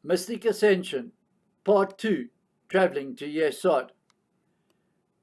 Mystic Ascension, Part 2, Traveling to Yesod.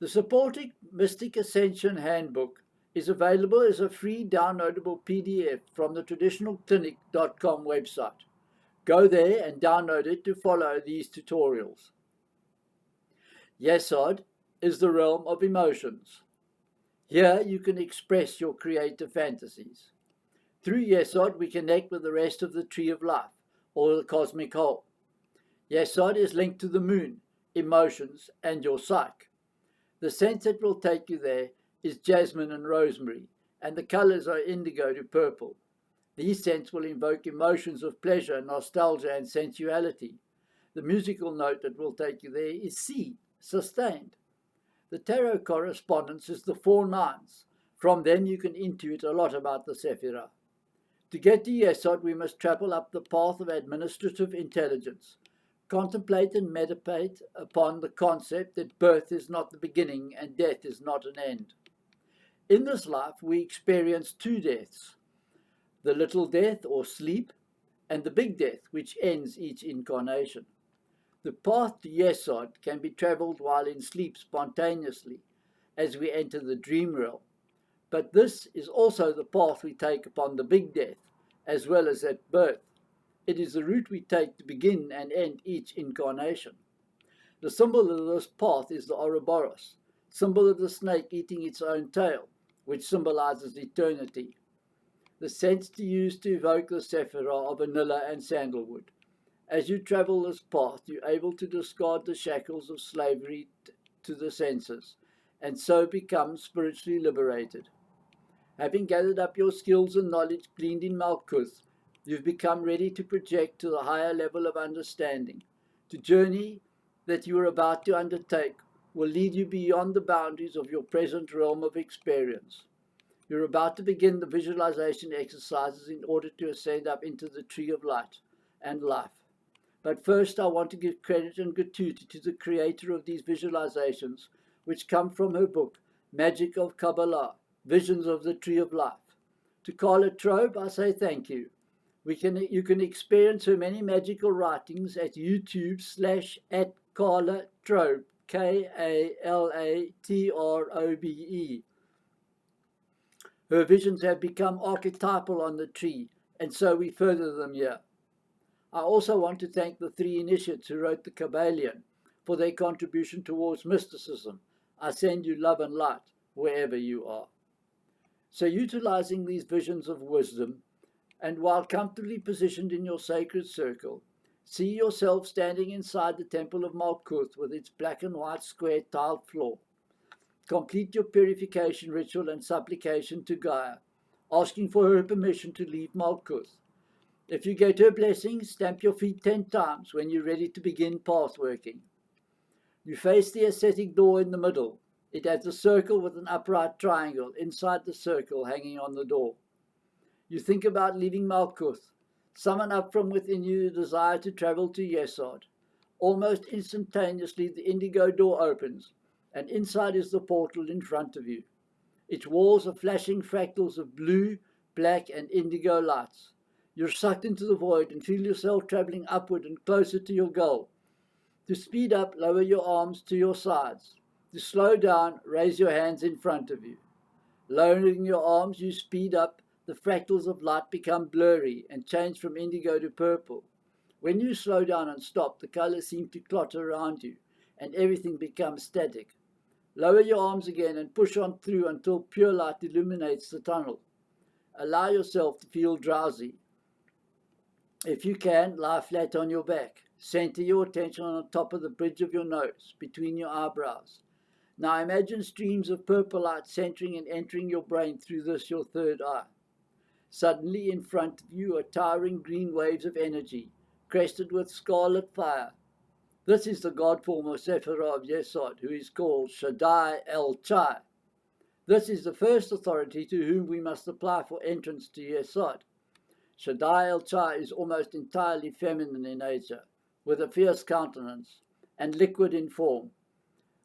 The supporting Mystic Ascension Handbook is available as a free downloadable PDF from the traditionalclinic.com website. Go there and download it to follow these tutorials. Yesod is the realm of emotions. Here you can express your creative fantasies. Through Yesod we connect with the rest of the tree of life, or the cosmic whole. Yesod is linked to the moon, emotions, and your psyche. The scent that will take you there is jasmine and rosemary, and the colors are indigo to purple. These scents will invoke emotions of pleasure, nostalgia, and sensuality. The musical note that will take you there is C, sustained. The tarot correspondence is the 4 nines. From them you can intuit a lot about the Sephirah. To get to Yesod, we must travel up the path of administrative intelligence. Contemplate and meditate upon the concept that birth is not the beginning and death is not an end. In this life, we experience 2 deaths, the little death or sleep, and the big death, which ends each incarnation. The path to Yesod can be traveled while in sleep spontaneously, as we enter the dream realm. But this is also the path we take upon the big death, as well as at birth. It is the route we take to begin and end each incarnation. The symbol of this path is the Ouroboros, symbol of the snake eating its own tail, which symbolizes eternity. The scents to use to evoke the Sephirah are vanilla and sandalwood. As you travel this path, you're able to discard the shackles of slavery to the senses, and so become spiritually liberated. Having gathered up your skills and knowledge gleaned in Malkuth, you've become ready to project to the higher level of understanding. The journey that you are about to undertake will lead you beyond the boundaries of your present realm of experience. You're about to begin the visualization exercises in order to ascend up into the tree of light and life. But first I want to give credit and gratuity to the creator of these visualizations, which come from her book, Mystic Qabalah, Visions of the Tree of Life. To Carla Trobe, I say thank you. You can experience her many magical writings at YouTube/@Carla Trobe, Kalatrobe. Her visions have become archetypal on the tree, and so we further them here. I also want to thank the 3 initiates who wrote the Kabbalion for their contribution towards mysticism. I send you love and light wherever you are. So utilizing these visions of wisdom, and while comfortably positioned in your sacred circle, see yourself standing inside the temple of Malkuth with its black and white square tiled floor. Complete your purification ritual and supplication to Gaia, asking for her permission to leave Malkuth. If you get her blessing, stamp your feet 10 times when you're ready to begin path working. You face the ascetic door in the middle. It has a circle with an upright triangle inside the circle hanging on the door. You think about leaving Malkuth. Summon up from within you the desire to travel to Yesod. Almost instantaneously the indigo door opens, and inside is the portal in front of you. Its walls are flashing fractals of blue, black, and indigo lights. You're sucked into the void and feel yourself traveling upward and closer to your goal. To speed up, lower your arms to your sides. To slow down, raise your hands in front of you. Lowering your arms, you speed up. The fractals of light become blurry and change from indigo to purple. When you slow down and stop, the colors seem to clot around you, and everything becomes static. Lower your arms again and push on through until pure light illuminates the tunnel. Allow yourself to feel drowsy. If you can, lie flat on your back. Center your attention on the top of the bridge of your nose, between your eyebrows. Now imagine streams of purple light centering and entering your brain through this, your third eye. Suddenly in front of you are towering green waves of energy, crested with scarlet fire. This is the god form of Sephirah of Yesod, who is called Shaddai El Chai. This is the first authority to whom we must apply for entrance to Yesod. Shaddai El Chai is almost entirely feminine in nature, with a fierce countenance, and liquid in form.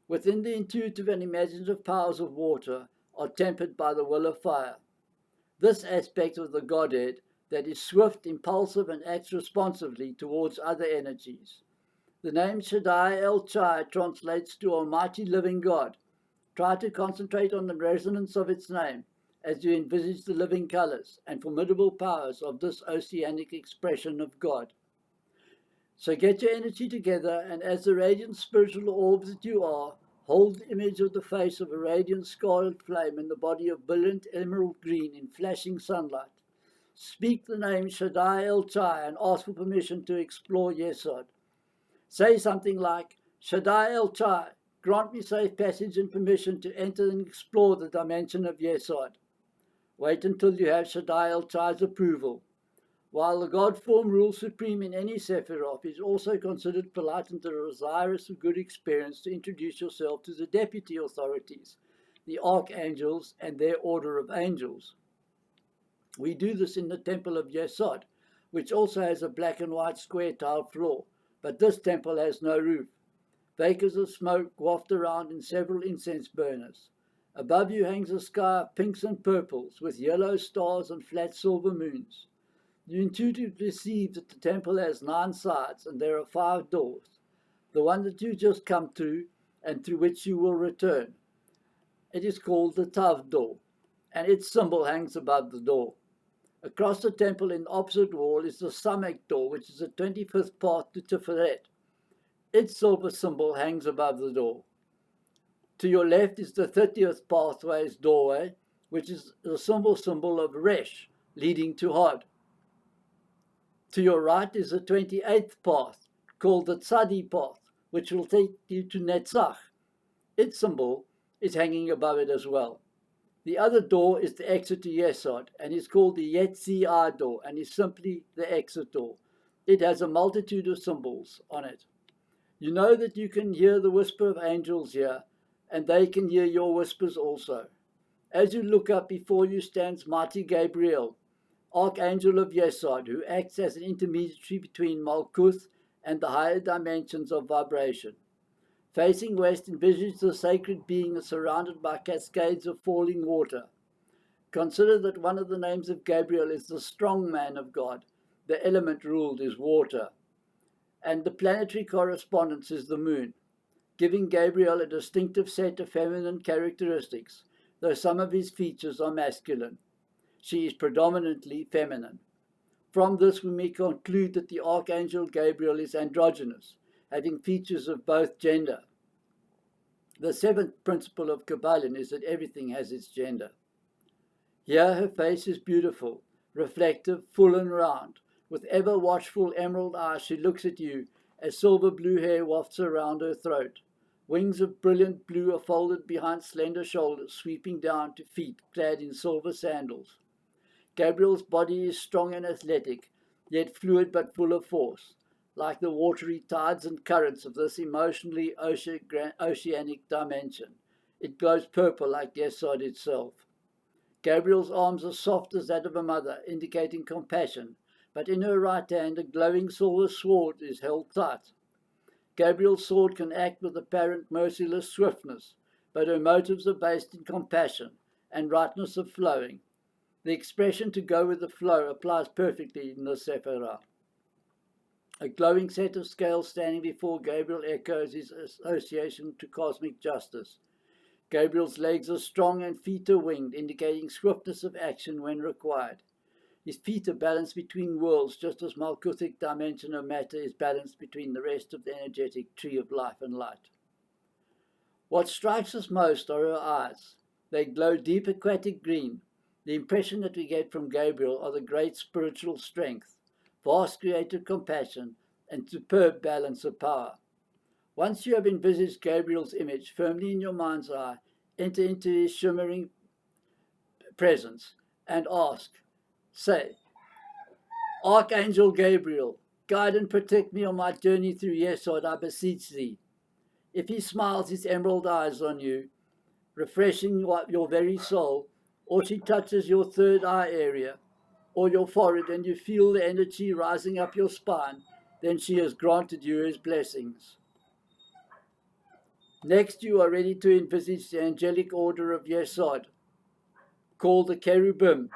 Within the intuitive and imaginative powers of water are tempered by the will of fire. This aspect of the Godhead that is swift, impulsive, and acts responsively towards other energies. The name Shaddai El Chai translates to Almighty Living God. Try to concentrate on the resonance of its name as you envisage the living colors and formidable powers of this oceanic expression of God. So get your energy together, and as the radiant spiritual orbs that you are, hold the image of the face of a radiant scarlet flame in the body of brilliant emerald green in flashing sunlight. Speak the name Shaddai El Chai and ask for permission to explore Yesod. Say something like, Shaddai El Chai, grant me safe passage and permission to enter and explore the dimension of Yesod. Wait until you have Shaddai El Chai's approval. While the God form rules supreme in any Sephiroth, it is also considered polite and desirous of good experience to introduce yourself to the deputy authorities, the archangels and their order of angels. We do this in the temple of Yesod, which also has a black and white square tiled floor, but this temple has no roof. Vapors of smoke waft around in several incense burners. Above you hangs a sky of pinks and purples with yellow stars and flat silver moons. You intuitively perceive that the temple has 9 sides and there are 5 doors. The one that you just come through and through which you will return. It is called the Tav door, and its symbol hangs above the door. Across the temple in the opposite wall is the Samek door, which is the 25th path to Tiferet. Its silver symbol hangs above the door. To your left is the 30th pathway's doorway, which is the symbol of Resh, leading to Hod. To your right is the 28th path, called the Tzadi path, which will take you to Netzach. Its symbol is hanging above it as well. The other door is the exit to Yesod, and is called the Yetziah door, and is simply the exit door. It has a multitude of symbols on it. You know that you can hear the whisper of angels here, and they can hear your whispers also. As you look up, before you stands mighty Gabriel, Archangel of Yesod, who acts as an intermediary between Malkuth and the higher dimensions of vibration. Facing west, envisage the sacred being surrounded by cascades of falling water. Consider that one of the names of Gabriel is the strong man of God. The element ruled is water. And the planetary correspondence is the moon, giving Gabriel a distinctive set of feminine characteristics, though some of his features are masculine. She is predominantly feminine. From this we may conclude that the Archangel Gabriel is androgynous, having features of both gender. The 7th principle of Qabalah is that everything has its gender. Here her face is beautiful, reflective, full and round. With ever watchful emerald eyes she looks at you as silver blue hair wafts around her throat. Wings of brilliant blue are folded behind slender shoulders, sweeping down to feet clad in silver sandals. Gabriel's body is strong and athletic, yet fluid but full of force, like the watery tides and currents of this emotionally oceanic dimension. It glows purple like Yesod itself. Gabriel's arms are soft as that of a mother, indicating compassion, but in her right hand a glowing silver sword is held tight. Gabriel's sword can act with apparent merciless swiftness, but her motives are based in compassion and rightness of flowing. The expression to go with the flow applies perfectly in the Sephirah. A glowing set of scales standing before Gabriel echoes his association to cosmic justice. Gabriel's legs are strong and feet are winged, indicating swiftness of action when required. His feet are balanced between worlds, just as Malkuthic dimension of matter is balanced between the rest of the energetic tree of life and light. What strikes us most are her eyes. They glow deep aquatic green. The impression that we get from Gabriel are the great spiritual strength, vast creative compassion, and superb balance of power. Once you have envisaged Gabriel's image firmly in your mind's eye, enter into his shimmering presence and say, Archangel Gabriel, guide and protect me on my journey through Yesod, I beseech thee. If he smiles his emerald eyes on you, refreshing your very soul, or she touches your third eye area, or your forehead, and you feel the energy rising up your spine, then she has granted you his blessings. Next, you are ready to envisage the angelic order of Yesod, called the cherubim,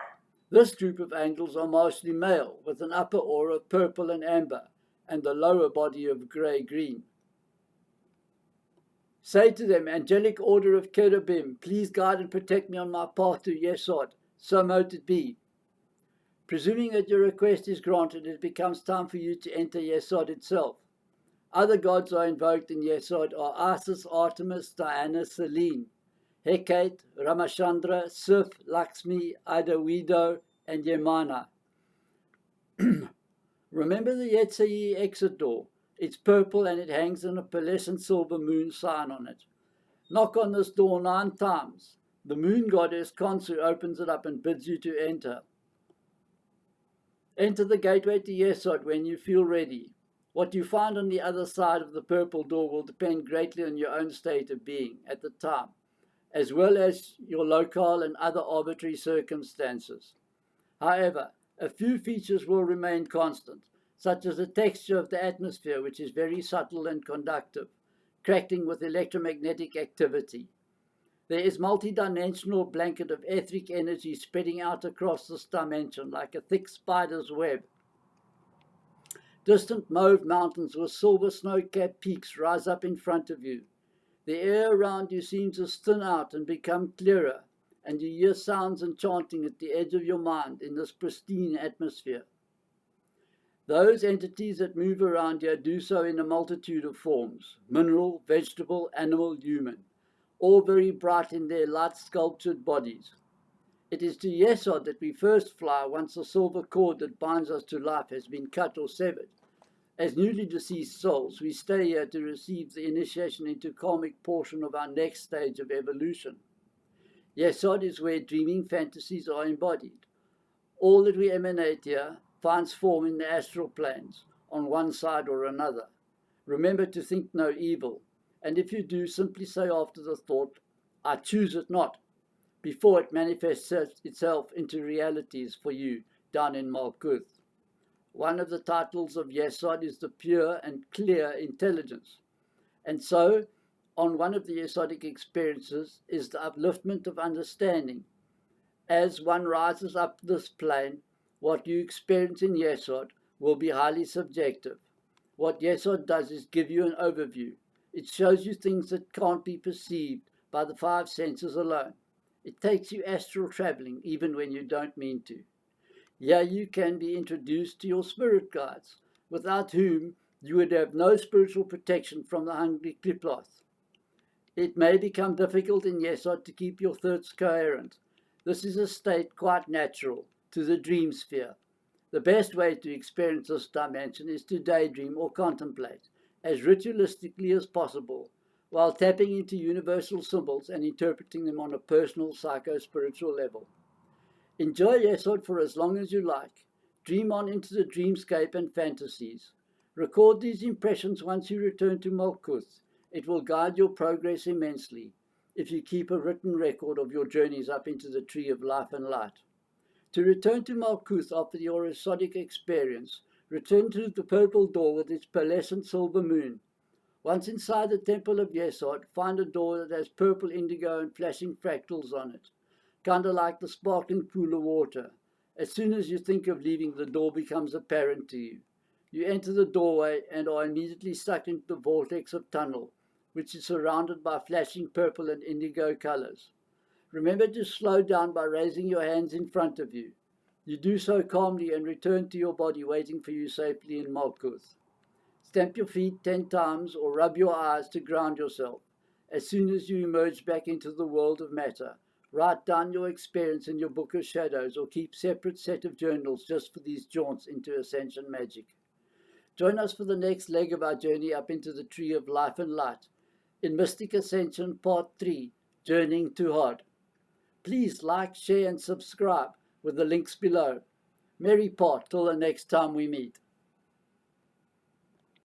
This group of angels are mostly male, with an upper aura of purple and amber, and the lower body of grey-green. Say to them, angelic order of cherubim, please guide and protect me on my path to Yesod. So mote it be. Presuming that your request is granted, it becomes time for you to enter Yesod itself. Other gods are invoked in Yesod are Isis, Artemis, Diana, Selene, Hecate, Ramachandra, Sif, Lakshmi, Ida Wido, and Yemana. Remember the Yetzirah exit door. It's purple and it hangs in a pearlescent silver moon sign on it. Knock on this door 9 times. The moon goddess Khonsu opens it up and bids you to enter. Enter the gateway to Yesod when you feel ready. What you find on the other side of the purple door will depend greatly on your own state of being at the time, as well as your local and other arbitrary circumstances. However, a few features will remain constant, such as the texture of the atmosphere, which is very subtle and conductive, crackling with electromagnetic activity. There is multidimensional blanket of etheric energy spreading out across this dimension like a thick spider's web. Distant mauve mountains with silver snow-capped peaks rise up in front of you. The air around you seems to thin out and become clearer, and you hear sounds and chanting at the edge of your mind in this pristine atmosphere. Those entities that move around here do so in a multitude of forms, mineral, vegetable, animal, human, all very bright in their light-sculptured bodies. It is to Yesod that we first fly once the silver cord that binds us to life has been cut or severed. As newly deceased souls, we stay here to receive the initiation into karmic portion of our next stage of evolution. Yesod is where dreaming fantasies are embodied. All that we emanate here finds form in the astral planes, on one side or another. Remember to think no evil, and if you do, simply say after the thought, I choose it not, before it manifests itself into realities for you down in Malkuth. One of the titles of Yesod is the pure and clear intelligence. And so, on one of the Yesodic experiences is the upliftment of understanding. As one rises up this plane, what you experience in Yesod will be highly subjective. What Yesod does is give you an overview. It shows you things that can't be perceived by the 5 senses alone. It takes you astral traveling even when you don't mean to. Here you can be introduced to your spirit guides, without whom you would have no spiritual protection from the hungry Qiblath. It may become difficult in Yesod to keep your thoughts coherent. This is a state quite natural to the dream sphere. The best way to experience this dimension is to daydream or contemplate, as ritualistically as possible, while tapping into universal symbols and interpreting them on a personal psycho-spiritual level. Enjoy Yesod for as long as you like. Dream on into the dreamscape and fantasies. Record these impressions once you return to Malkuth. It will guide your progress immensely if you keep a written record of your journeys up into the tree of life and light. To return to Malkuth after your Yesodic experience, return to the purple door with its pearlescent silver moon. Once inside the temple of Yesod, find a door that has purple indigo and flashing fractals on it, kind of like the sparkling pool of water. As soon as you think of leaving, the door becomes apparent to you. You enter the doorway and are immediately sucked into the vortex of tunnel, which is surrounded by flashing purple and indigo colors. Remember to slow down by raising your hands in front of you. You do so calmly and return to your body waiting for you safely in Malkuth. Stamp your feet 10 times or rub your eyes to ground yourself. As soon as you emerge back into the world of matter, write down your experience in your book of shadows or keep separate set of journals just for these jaunts into Ascension magic. Join us for the next leg of our journey up into the tree of life and light in Mystic Ascension Part 3, Journeying to Hod. Please like, share and subscribe with the links below. Merry part till the next time we meet.